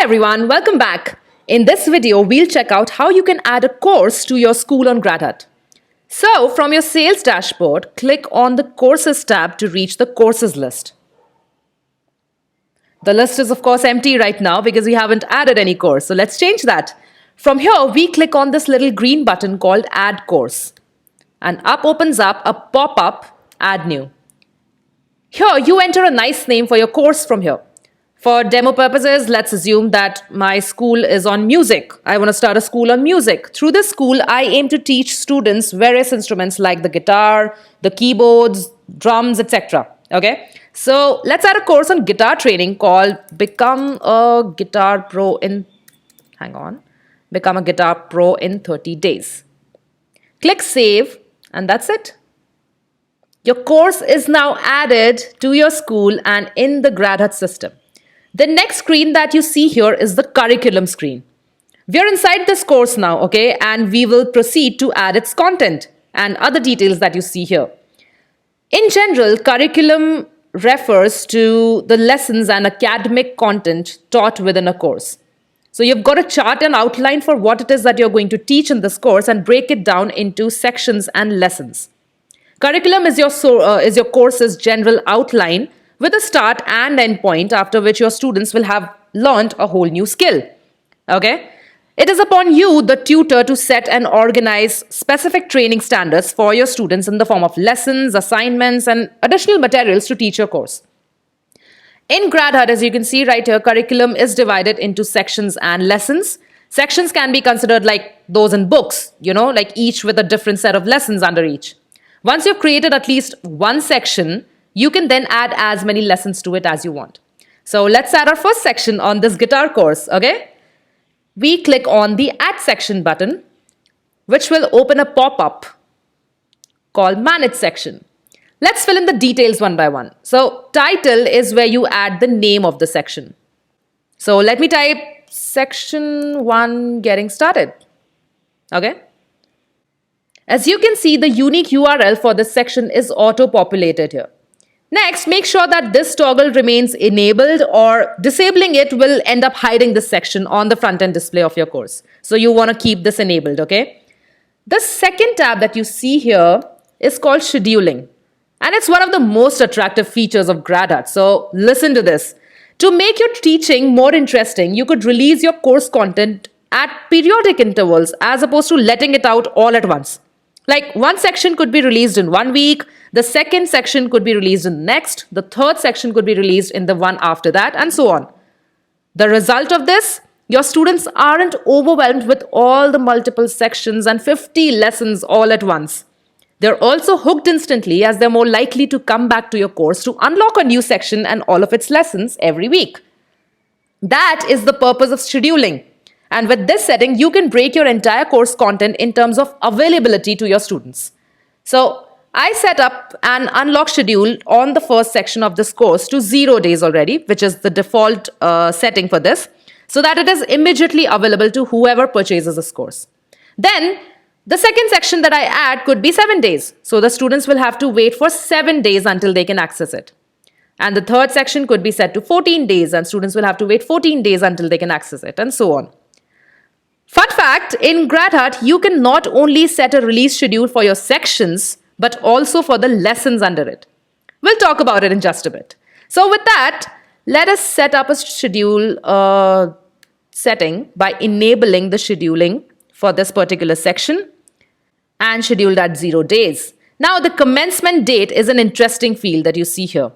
everyone, welcome back. In this video, we'll check out how you can add a course to your school on GradHut. So, from your sales dashboard, click on the Courses tab to reach the courses list. The list is of course empty right now because we haven't added any course, so let's change that. From here, we click on this little green button called Add Course. And up opens up a pop-up, Add New. Here, you enter a nice name for your course from here. For demo purposes, let's assume that my school is on music. I want to start a school on music. Through this school, I aim to teach students various instruments like the guitar, the keyboards, drums, etc. Okay? So let's add a course on guitar training called Become a Guitar Pro in 30 days. Click Save, and that's it. Your course is now added to your school and in the GradHut system. The next screen that you see here is the curriculum screen. We are inside this course now, okay, and we will proceed to add its content and other details that you see here. In general, curriculum refers to the lessons and academic content taught within a course. So you've got a chart and outline for what it is that you're going to teach in this course and break it down into sections and lessons. Curriculum is your course's general outline with a start and end point after which your students will have learned a whole new skill. Okay? It is upon you, the tutor, to set and organize specific training standards for your students in the form of lessons, assignments, and additional materials to teach your course. In GradHut, as you can see right here, curriculum is divided into sections and lessons. Sections can be considered like those in books, like each with a different set of lessons under each. Once you've created at least one section, you can then add as many lessons to it as you want. So let's add our first section on this guitar course, okay? We click on the Add Section button, which will open a pop-up called Manage Section. Let's fill in the details one by one. So title is where you add the name of the section. So let me type Section 1 Getting Started, okay? As you can see, the unique URL for this section is auto-populated here. Next, make sure that this toggle remains enabled, or disabling it will end up hiding this section on the front-end display of your course. So you want to keep this enabled, okay? The second tab that you see here is called Scheduling. And it's one of the most attractive features of GradHut. So listen to this. To make your teaching more interesting, you could release your course content at periodic intervals as opposed to letting it out all at once. Like one section could be released in 1 week, the second section could be released in the next, the third section could be released in the one after that, and so on. The result of this, your students aren't overwhelmed with all the multiple sections and 50 lessons all at once. They're also hooked instantly, as they're more likely to come back to your course to unlock a new section and all of its lessons every week. That is the purpose of scheduling. And with this setting, you can break your entire course content in terms of availability to your students. So I set up an unlock schedule on the first section of this course to 0 days already, which is the default setting for this, so that it is immediately available to whoever purchases this course. Then the second section that I add could be 7 days. So the students will have to wait for 7 days until they can access it. And the third section could be set to 14 days, and students will have to wait 14 days until they can access it, and so on. Fun fact, in GradHut, you can not only set a release schedule for your sections, but also for the lessons under it. We'll talk about it in just a bit. So with that, let us set up a schedule setting by enabling the scheduling for this particular section and scheduled at 0 days. Now, the commencement date is an interesting field that you see here.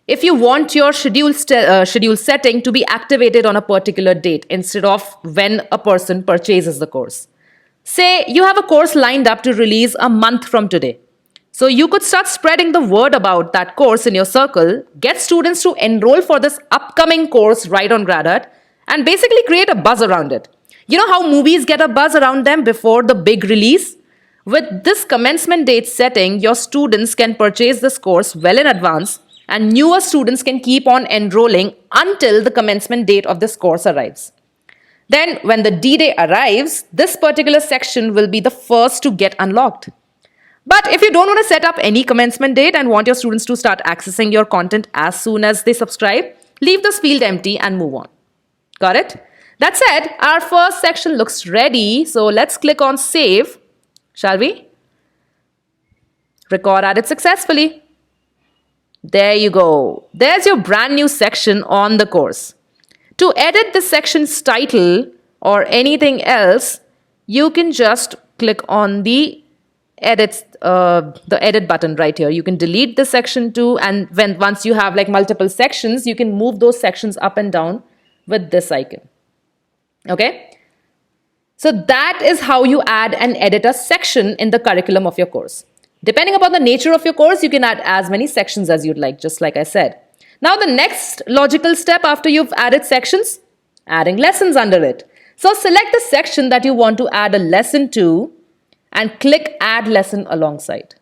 If you want your schedule setting to be activated on a particular date instead of when a person purchases the course. Say you have a course lined up to release a month from today. So you could start spreading the word about that course in your circle, get students to enroll for this upcoming course right on GradHut, and basically create a buzz around it. You know how movies get a buzz around them before the big release? With this commencement date setting, your students can purchase this course well in advance, and newer students can keep on enrolling until the commencement date of this course arrives. Then, when the D-Day arrives, this particular section will be the first to get unlocked. But if you don't want to set up any commencement date and want your students to start accessing your content as soon as they subscribe, leave this field empty and move on. Got it? That said, our first section looks ready, so let's click on Save, shall we? Record added successfully. There you go. There's your brand new section on the course. To edit the section's title or anything else, you can just click on the edit button right here. You can delete the section too, and once you have like multiple sections, you can move those sections up and down with this icon. Okay? So that is how you add and edit a section in the curriculum of your course. Depending upon the nature of your course, you can add as many sections as you'd like, just like I said. Now the next logical step after you've added sections, adding lessons under it. So select the section that you want to add a lesson to and click Add Lesson alongside.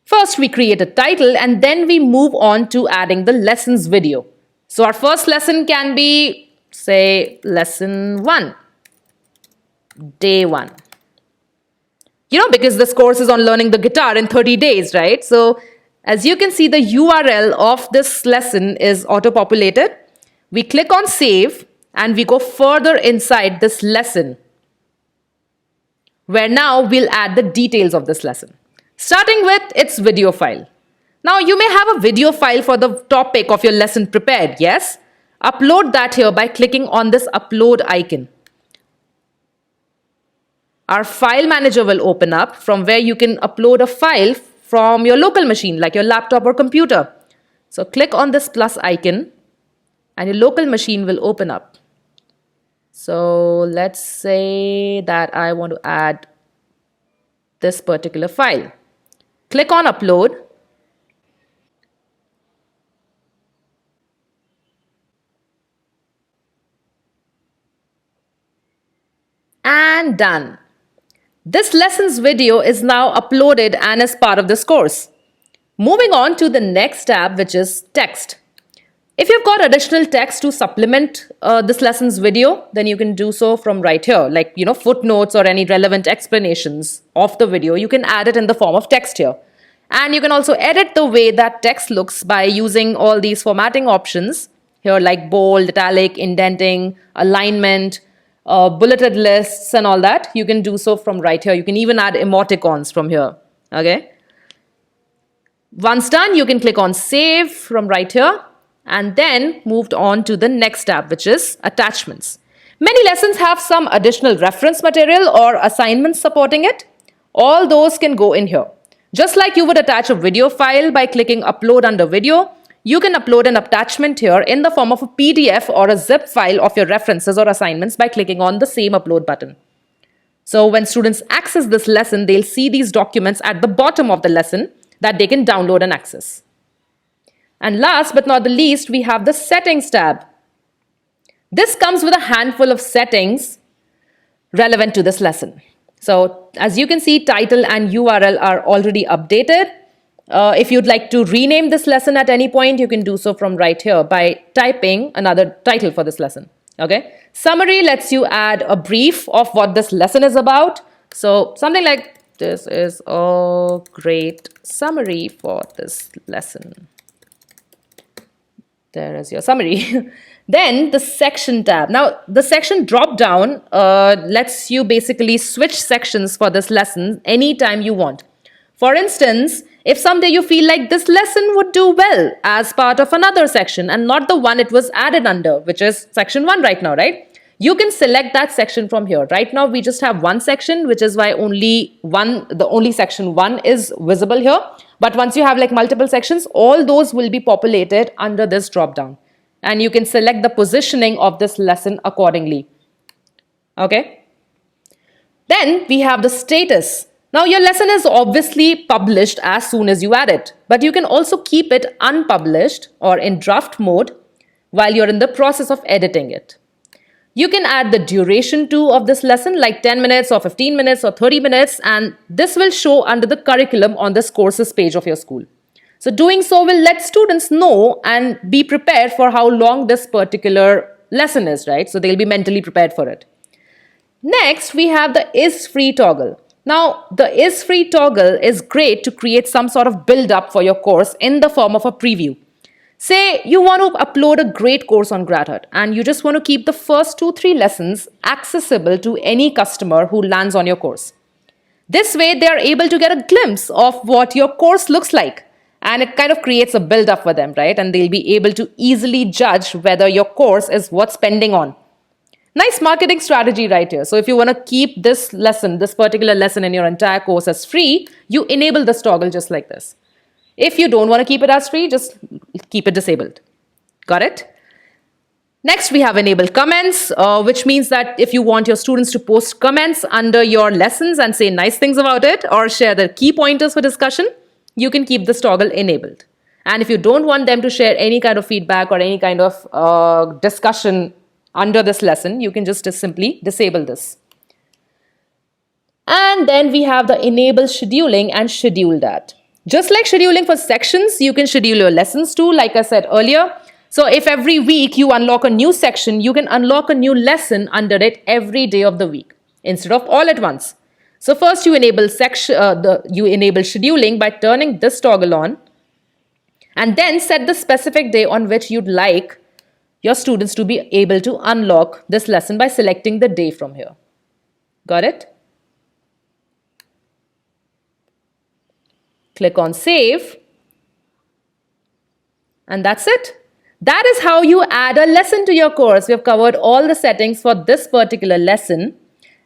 First, we create a title and then we move on to adding the lessons video. So our first lesson can be, say, lesson 1, day 1. Because this course is on learning the guitar in 30 days, right? So as you can see, the URL of this lesson is auto-populated. We click on Save and we go further inside this lesson, where now we'll add the details of this lesson, starting with its video file. Now you may have a video file for the topic of your lesson prepared, yes? Upload that here by clicking on this upload icon. Our file manager will open up from where you can upload a file from your local machine, like your laptop or computer. So click on this plus icon and your local machine will open up. So let's say that I want to add this particular file. Click on upload. And done. This lessons video is now uploaded and is part of this course. Moving on to the next tab, which is text. If you've got additional text to supplement this lessons video, then you can do so from right here, like footnotes or any relevant explanations of the video. You can add it in the form of text here. And you can also edit the way that text looks by using all these formatting options here, like bold, italic, indenting, alignment, bulleted lists and all that. You can do so from right here. You can even add emoticons from here. Okay. Once done, you can click on Save from right here and then moved on to the next tab, which is attachments. Many lessons have some additional reference material or assignments supporting it. All those can go in here. Just like you would attach a video file by clicking Upload under Video, you can upload an attachment here in the form of a PDF or a zip file of your references or assignments by clicking on the same upload button. So when students access this lesson, they'll see these documents at the bottom of the lesson that they can download and access. And last but not the least, we have the settings tab. This comes with a handful of settings relevant to this lesson. So as you can see, title and URL are already updated. If you'd like to rename this lesson at any point, you can do so from right here by typing another title for this lesson. Okay. Summary lets you add a brief of what this lesson is about. So something like, this is a great summary for this lesson. There is your summary. Then the section tab. Now the section drop down lets you basically switch sections for this lesson anytime you want. For instance, if someday you feel like this lesson would do well as part of another section and not the one it was added under, which is section 1 right now, right? You can select that section from here. Right now we just have one section, which is why only section 1 is visible here. But once you have like multiple sections, all those will be populated under this drop down. And you can select the positioning of this lesson accordingly. Okay. Then we have the status. Now your lesson is obviously published as soon as you add it, but you can also keep it unpublished or in draft mode while you're in the process of editing it. You can add the duration too of this lesson, like 10 minutes or 15 minutes or 30 minutes, and this will show under the curriculum on this courses page of your school. So doing so will let students know and be prepared for how long this particular lesson is, right? So they'll be mentally prepared for it. Next, we have the is free toggle. Now, the is free toggle is great to create some sort of build up for your course in the form of a preview. Say you want to upload a great course on GradHut and you just want to keep the first 2-3 lessons accessible to any customer who lands on your course. This way, they are able to get a glimpse of what your course looks like. And it kind of creates a build up for them, right? And they'll be able to easily judge whether your course is worth spending on. Nice marketing strategy right here. So if you want to keep this lesson, this particular lesson in your entire course as free, you enable this toggle just like this. If you don't want to keep it as free, just keep it disabled. Got it? Next, we have enabled comments, which means that if you want your students to post comments under your lessons and say nice things about it or share their key pointers for discussion, you can keep this toggle enabled. And if you don't want them to share any kind of feedback or any kind of discussion under this lesson, you can just simply disable this. And then we have the enable scheduling and schedule that. Just like scheduling for sections, you can schedule your lessons too, like I said earlier. So if every week you unlock a new section, you can unlock a new lesson under it every day of the week instead of all at once. So first you enable scheduling by turning this toggle on and then set the specific day on which you'd like your students to be able to unlock this lesson by selecting the day from here. Got it? Click on save, and that's it. That is how you add a lesson to your course. We have covered all the settings for this particular lesson.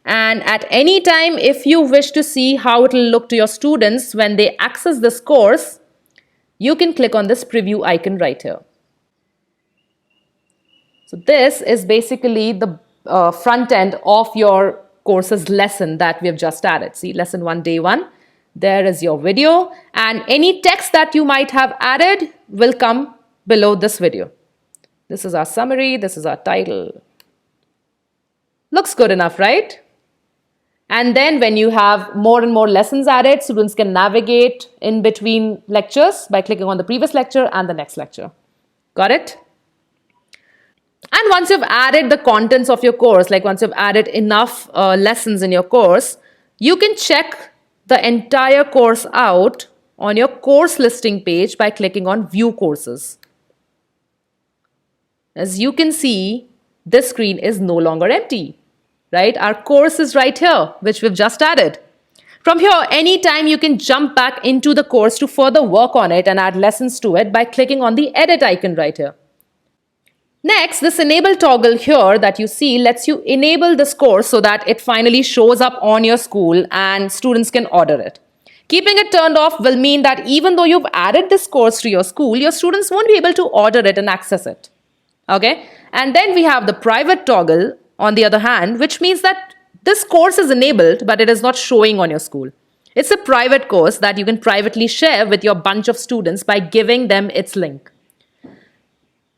And at any time, if you wish to see how it will look to your students when they access this course, you can click on this preview icon right here. So this is basically the front end of your course's lesson that we have just added. See, lesson 1, day 1. There is your video, and any text that you might have added will come below this video. This is our summary. This is our title. Looks good enough, right? And then when you have more and more lessons added, students can navigate in between lectures by clicking on the previous lecture and the next lecture. Got it? And once you've added the contents of your course, like once you've added enough lessons in your course, you can check the entire course out on your course listing page by clicking on View Courses. As you can see, this screen is no longer empty, right? Our course is right here, which we've just added. From here, anytime you can jump back into the course to further work on it and add lessons to it by clicking on the Edit icon right here. Next, this enable toggle here that you see lets you enable this course so that it finally shows up on your school and students can order it. Keeping it turned off will mean that even though you've added this course to your school, your students won't be able to order it and access it. Okay? And then we have the private toggle on the other hand, which means that this course is enabled, but it is not showing on your school. It's a private course that you can privately share with your bunch of students by giving them its link.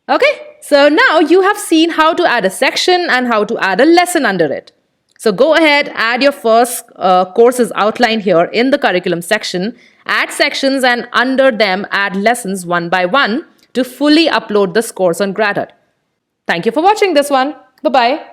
Okay? So now you have seen how to add a section and how to add a lesson under it. So go ahead, add your first courses outlined here in the curriculum section, add sections and under them add lessons one by one to fully upload this course on GradHut. Thank you for watching this one. Bye-bye.